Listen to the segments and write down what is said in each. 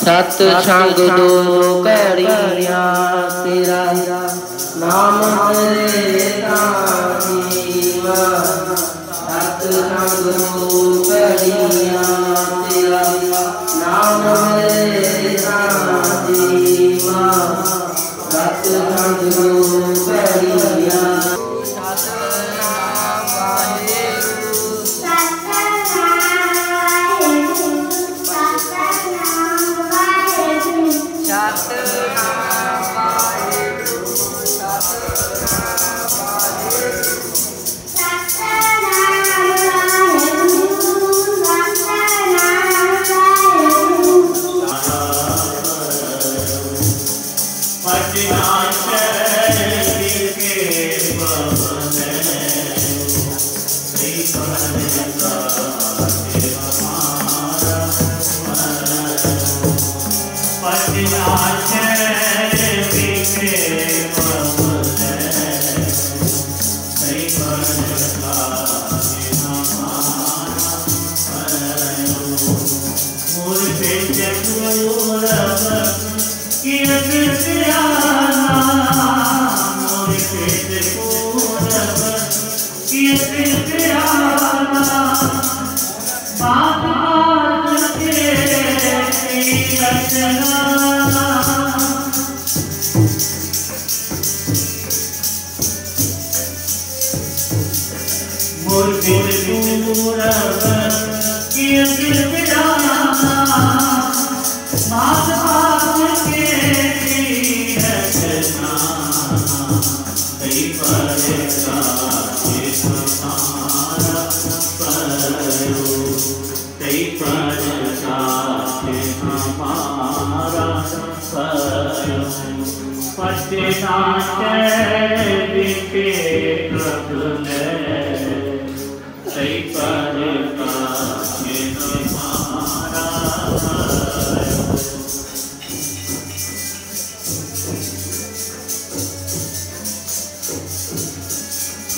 सत संग दो कड़िया तेरा नाम तेरा जीवा। सत संग दो कड़िया तेरा नाम तेरा जीवा। सत संग दो कड़िया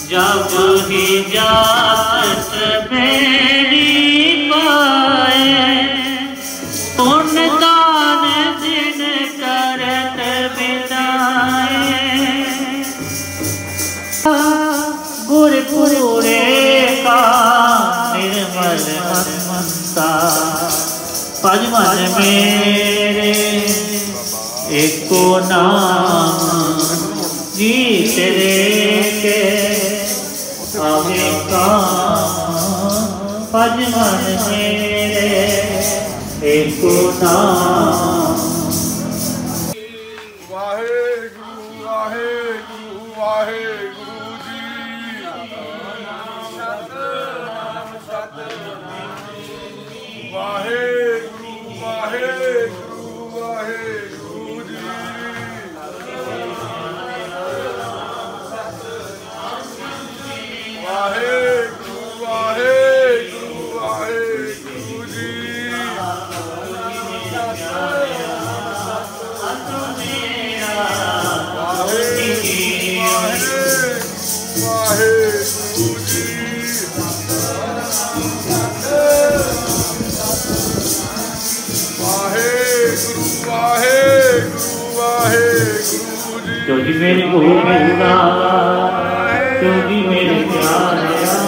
जब ही जात मेरी पाए पुण्य दान दिन करत बिदाए। गुर पूरे का निर्मल मनसा पद मन मेरे एको नाम जीत रे के आगे का पद मन मेरे एको नाम। वाहेगुरु वाहेगुरु वाहेगुरु जी। वाहेगुरु वाहेगुरु वाहेगुरु जी। वाहेगुरु वाहेगुरु वाहेगुरु जी। जो जी मेरे गोविंदा जो जी मेरे प्यारा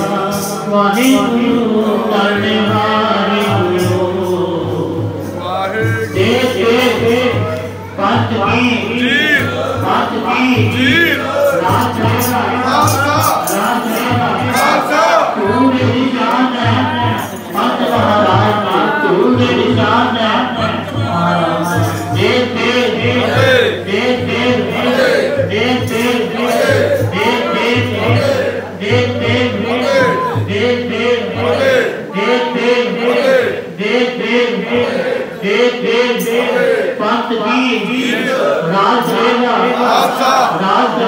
वाहेगुरु करने वाले गुरु दे दे पंच की राज तू मेरी जान है पंच महाराज तू मेरी जान है। दे दे दे दे पंत जी राज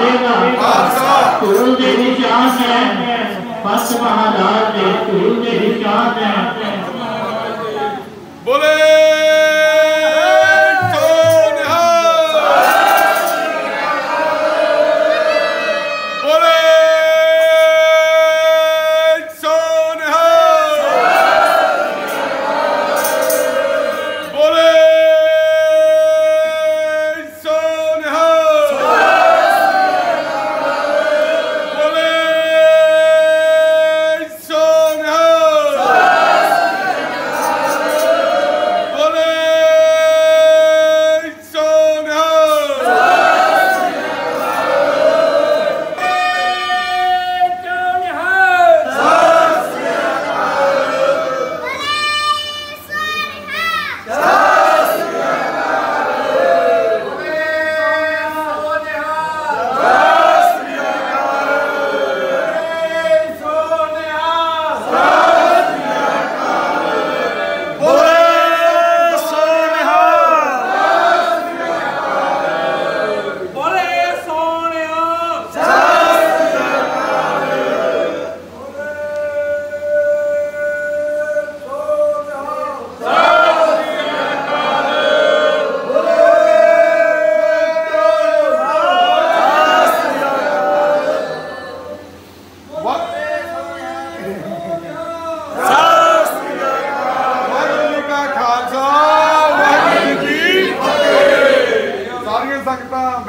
रहेगा तू मेरी जान है। पंत महाराज तू मेरी जान है। बोले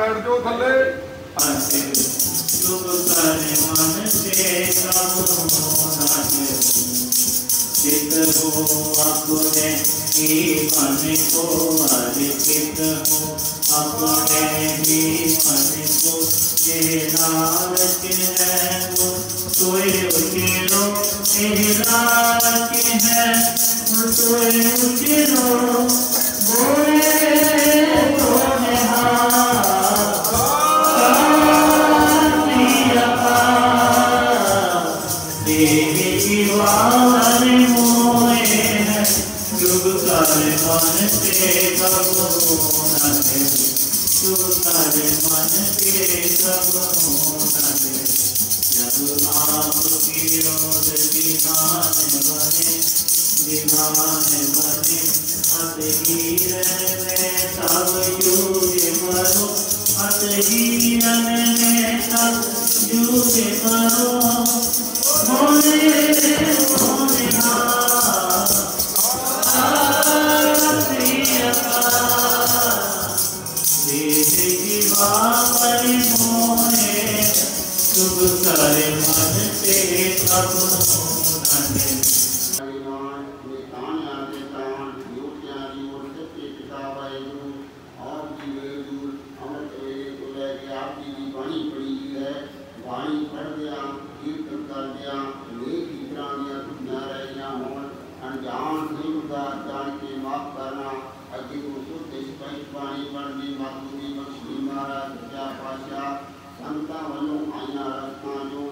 बैठ जाओ थले। शुभ कर मन से सब होना चित हो अपने ही मन को अर्पित हो अपने ही मन को लालच है वो सोए उठिलो लालच है वो सोए उठिलो बोले तो मन से सब होना है शुभ कर मन से सब होना है जब आपकी रोज विधान बने अतहीरन में सब युग मरो अतहीरन में सब युग मरो होने शुभ कर मन से सब होना है संतां वल्लों आईयां रस्तां जो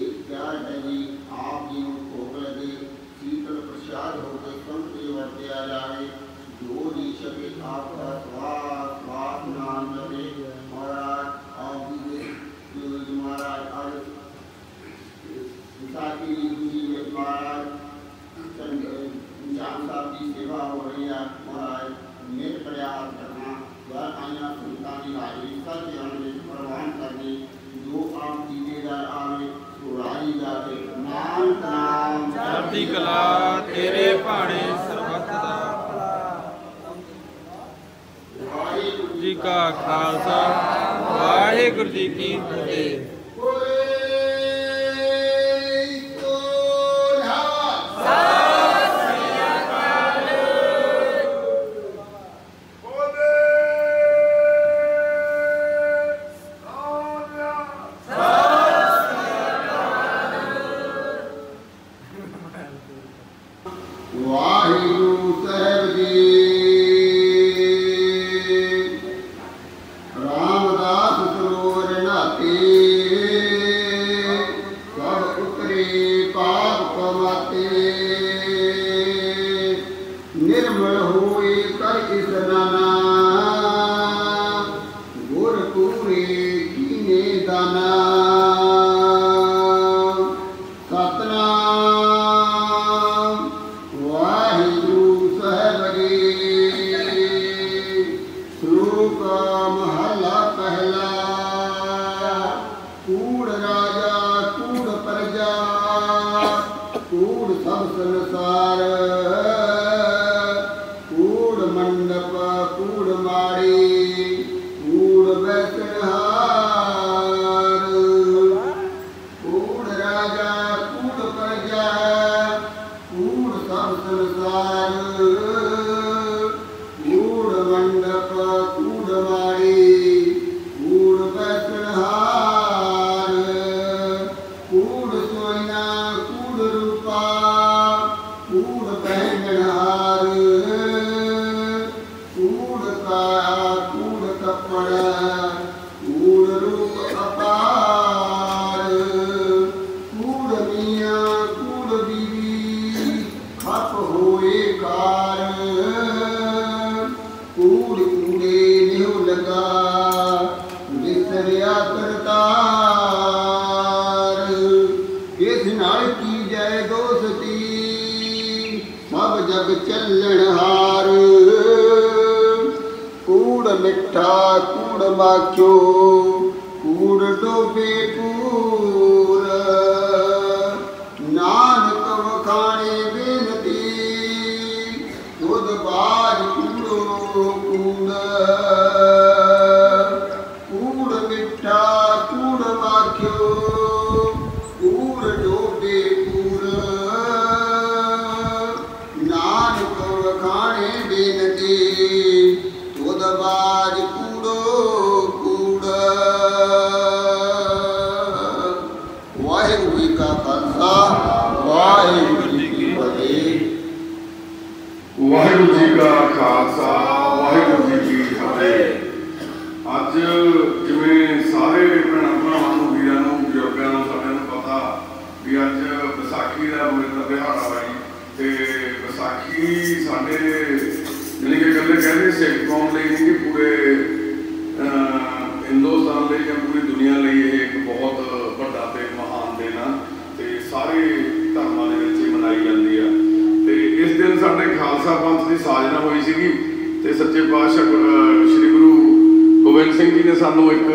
एक प्यार है जी आप जी भोग लगे शीतल प्रसाद होकर कम से वर्त्या जाए जो नहीं सके आपका स्वाद नाम लगे महाराज आप जी महाराज आज विशाखी जी महाराज जान साहब की सेवा हो रही है महाराज मेरे प्रयास करना वह आईना संतानी हाजिरी सब प्रवान करनी जो आप दीदेदार आवे सुराई जाते नाम नाम चढ़ती कला तेरे भाणे सरबत दा वाहिगुरू जी का खालसा वाहिगुरू जी की फतेह। निर्मल हुए कर इसनाना गुर पूरे कीने दाना सतनाम वाहिगुरू साहब रे श्लोक महला पहला कूड़ राजा कूड़ प्रजा कूड़ सब संसार मंडप कूड़ माड़ी कूड़ बैठनहार कूड़ राजा कूड़ प्रजा कूड़ सब संसार कूड़ मंडप कूड़ माड़ी कूड़ बैठनहार कूड़ सोना कूड़ रूपा कूड़ पहनहार कूड़ कपड़ा कूड़ रूप अपार कूड़ मियाँ कूड़ बीवी खप होए कार कूड़ कूड़े निह लगा बिसरिया करतार इस नाल की जय दोस्ती सब जग चलन हार कूड़ मिठा कूड़ माखियो कूड़ डोबे पूर नानक वखाणे बेनती दूध बाज कूड़ो कूड़ साढ़े यानी कि गल कहते सिख कौम लिए नहीं कि पूरे हिंदुस्तान लिए या पूरी दुनिया लिए एक बहुत बड़ा तो महान दिन आ तो सारे धर्मों के मनाई जाती है। तो इस दिन साढ़े खालसा पंथ की साजना हुई सी तो सच्चे पातशाह श्री गुरु गोबिंद सिंह जी ने सानू एक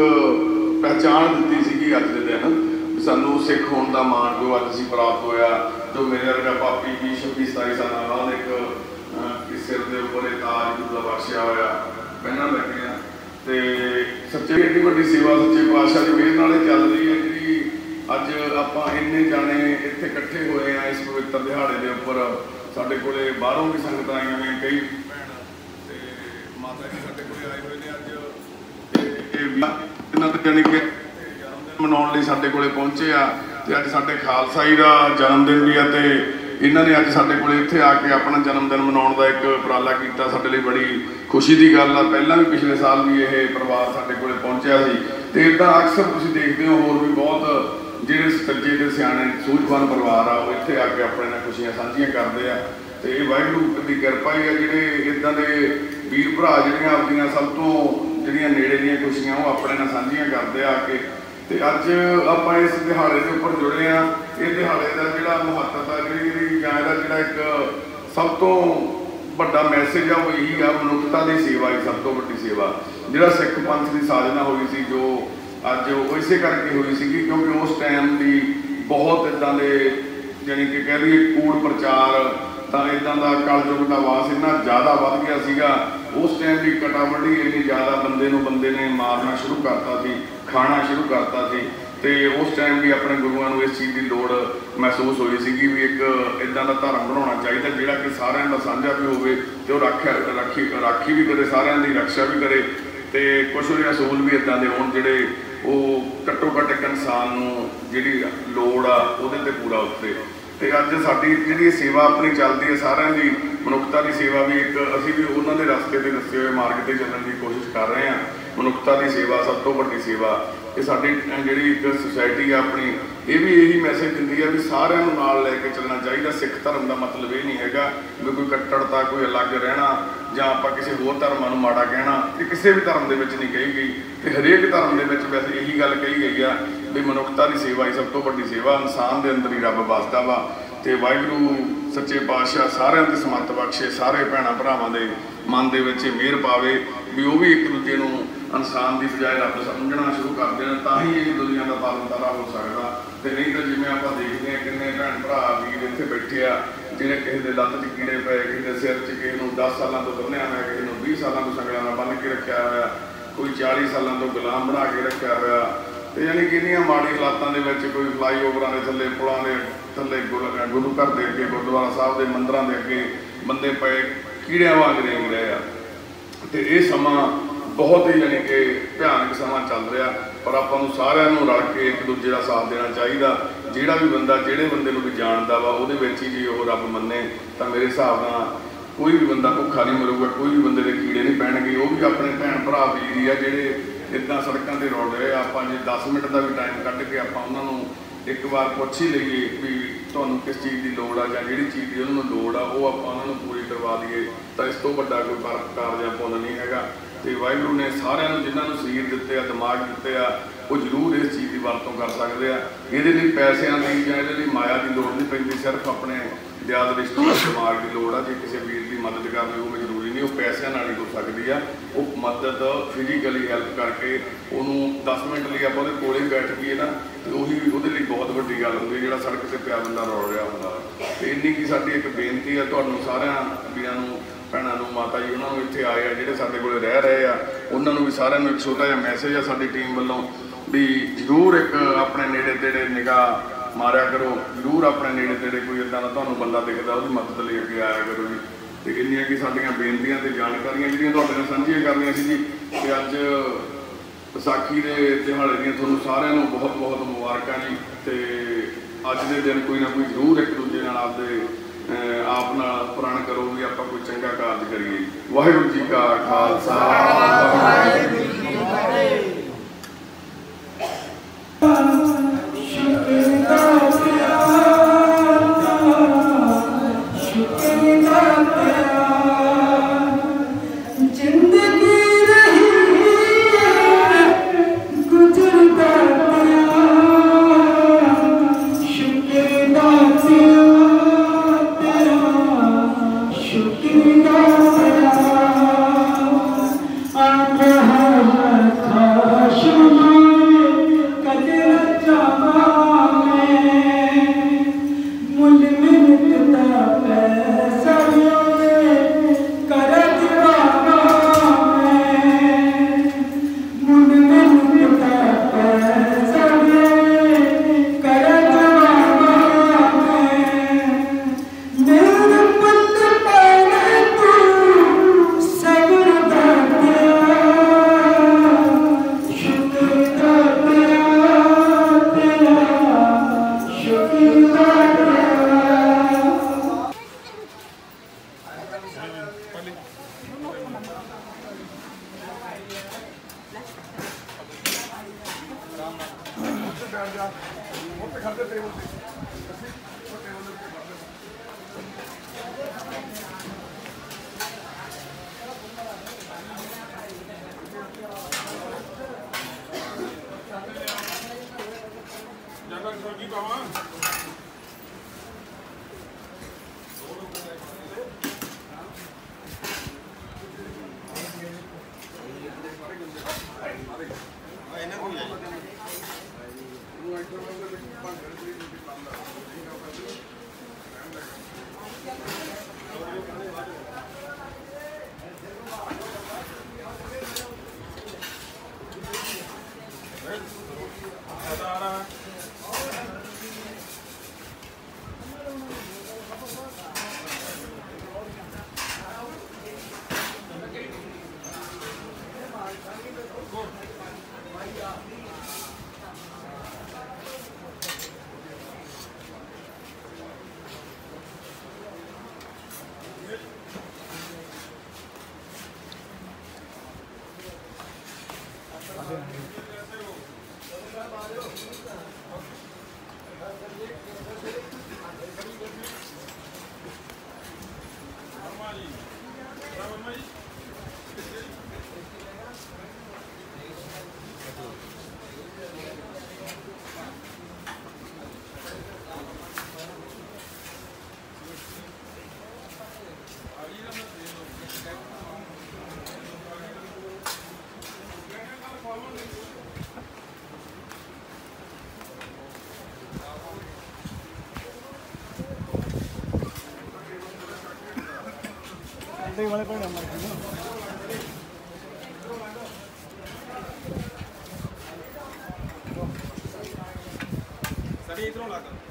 पहचान दी सी अज के दिन सानू सिख होने का मान जो अज असीं प्राप्त होया। जो मेरे वर्गा पापी भी 26-27 साल बाद एक सिर के उपर ताज दूला बख्शिया होया पहना लगे तो सच्चे एडी वड्डी सेवा सच्चे पातशाह की मेहर नाल चल रही है जी। अज आपां इन्ने जाने इत्थे इकट्ठे होए हैं इस पवित्र दिहाड़े के उपर साडे कोले बाहरों भी संगत आईयां ने कई भैण ते माता जी साडे कोले आए हुए ने अज इन्हां ते जानी कि मनाउण लई साडे कोले पहुंचे आ ते अज साडे खालसा जी दा जन्मदिन भी है ते इन्हां ने अज साडे कोले इत्थे आके अपना जन्मदिन मनाउण दा एक उपराला कीता साडे लई बड़ी खुशी की गल आ। पहलां भी पिछले साल भी यह परिवार साडे कोले पहुंचिया सी ते इदां अक्सर तुसीं देखदे हो होर भी बहुत जिहड़े सच्चे ते सियाणे सूझवान परिवार आ वो इत्थे आके अपने नाल खुशियां साझीआं करदे आ ते इह वाहिगुरू दी किरपा ही आ जिहड़े इदां दे वीर भरा जिहड़ियां आपदियां सब तो जिहड़ियां नेड़े दीयां खुशियां वो अपने नाल साझीआं करदे आके ते अज आपां इस दिहाड़े के उपर जुड़े आ। इह दिहाड़े का जिहड़ा महत्ता जिहड़ी जां इहदा जिहड़ा एक सब तो बड़ा मैसेज आ वो यही आ मनुखता की सेवा ही सब तो वड्डी सेवा जिहड़ा सिख पंथ की साजना हुई सी जो अज वो इसे करके हुई सी क्योंकि उस टाइम की बहुत इदां दे जानी कि कह लईए कूड़ प्रचार तो इदां दा कलयुग का वास इन्ना ज़्यादा वध गया सीगा। उस टाइम की कटावड़ी इन्नी ज़्यादा बंदे ने मारना शुरू करता सी खाना शुरू करता सी तो उस टाइम भी अपने गुरुआं नूं इस चीज़ की लौड़ महसूस हुई सी भी एक इदां दा धर्म बनाउणा चाहिए जिहड़ा कि सारिआं दा साझा भी होवे ते राखी भी करे सारिआं दी रक्षा भी करे तो कुछ असूल भी इदां दे होण जिहड़े वो घट्टो घट्ट एक इंसान नूं जिहड़ी लोड़ आ उहदे ते पूरा उतरे। तो अज साडी जिहड़ी सेवा अपनी चलती है सारिआं दी मनुखता की सेवा भी एक असीं भी उन्हां दे रस्ते ते दस्से हुए मार्ग ते चलण की कोशिश कर रहे हैं। मनुखता की सेवा सब तो वड्डी सेवा ये साडी जिहड़ी एक सोसाइटी है अपनी ये भी यही मैसेज दिंदी है भी सारिआं नूं नाल लैके चलना चाहिए। सिख धर्म का मतलब ये नहीं हैगा भी कोई कट्टड़ता कोई अलग रहना जां आपां किसी होर धर्मां नूं माड़ा कहना ये किसी भी धर्म दे विच नहीं कही गई तो हरेक धर्म दे विच वैसे यही गल कही गई है भी मनुखता की सेवा ही सब तो वड्डी सेवा इंसान के अंदर ही रब वसदा वा। तो वाहिगुरू सच्चे पातशाह सारिआं ते समर्थ बख्शे सारे भैणां भरावां दे मन दे विच मेहर पावे भी वो भी एक दूजे नूं इंसान की बजाय रब समझना शुरू करते हैं तां ही ये दुनिया का पालन तारा हो सकता। तो नहीं तो जिवें आपां देखते हैं किन्ने भैण भरा वीर इत्थे बैठे आ जिहड़े किसी दे लत्त 'च कीड़े पए किसी दे सिर 'च किसी नूं 10 सालों तो बन्निआ होया किसी नूं 20 सालों तो संगलां नाल बन्न के रखिया होया कोई 40 सालों तो गुलाम बना के रखिया होया तो यानी कि इन्नियां माड़ी हालातां दे विच कोई फ्लाईओवरां दे थल्ले पुलां दे थल्ले गुरु घर के अगे गुरुद्वारा साहब के मंदिरों के अगे बंदे पे कीड़ियां वांग रेंग रहे हैं। तो ये समा बहुत ही यानी कि भयानक समा चल रहा पर आपां नूं सारिआं नूं रल के एक दूजे का साथ देना चाहिए। जिहड़ा भी बंदा जिहड़े बंदे नूं भी जानदा वा उहदे विच ही जे ओह रब मन्ने तां मेरे हिसाब नाल कोई भी बंदा भुखा नहीं मरूगा कोई भी बंदे दे कीड़े नहीं पैणगे। वो भी अपने भैण भरा वीर ही आ जिहड़े इदां सड़कों पर रुल रहे आपां जे 10 मिनट का भी टाइम कढ के आपां उन्हां नूं एक बार पुछ ही लीए भी तुहानूं किस चीज़ की लोड़ आ जां जिहड़ी चीज़ की उन्होंने लोड़ आ वो आपां उन्हां नूं पूरी करवा दईए तो इस तो वड्डा कोई कारज या पुण्य नहीं हैगा। तो वाहिगुरू ने सारिआं नूं जिन्हां नूं शरीर दित्ते आ दिमाग दित्ते आ वो जरूर इस चीज़ की वरतों कर सकते हैं। ये पैसों की जां इहदे लई माया की लोड़ नहीं पैंदी सिर्फ अपने याद रिश्ते दिमाग की लोड़ आ। जे किसी वीर की मदद करनी वो जरूरी नहीं वो पैसों नाल ही हो सकती है। वो मदद फिजिकली हैल्प करके उन्होंने 10 मिनट लिए आप कोल ही बैठ गए ना तो उही वो बहुत वड्डी गल होंदी है जिहड़ा सड़क से पिया बंदा रोल रहा होंदा। तो इन्नी की साडी एक बेनती है तुहानूं सारिआं वीरां नूं भैणां नूं माता जी उन्होंने इत्थे आए आ जिहड़े साडे कोल रह रहे आ उन्होंने भी सारिआं नूं एक छोटा जिहा मैसेज आ साडी टीम वालों भी जरूर एक अपने नेड़े तेड़े निगाह मारिया करो जरूर अपने नेड़े तेड़े कोई इदां दा तुहानूं बंदा दिखदा उहदी मदद लई अगे आया करो जी। तो इन्नियां कि साडीआं बेनतियां ते जानकारियां जिहड़ियां तुहाडे नाल साझीआं करनियां सी जी। ते अज विसाखी के दिहाड़े दी तुहानूं सारिआं नूं बहुत बहुत मुबारकां जी। ते अज दे दिन कोई ना कोई जरूर एक दूजे नाल आपदे आप नाल प्रण करो भी आपां कोई चंगा कारज करिए। वाहिगुरू जी का खालसा वाहिगुरू जी की फतेह। शुक्र सभी इधरों ला कर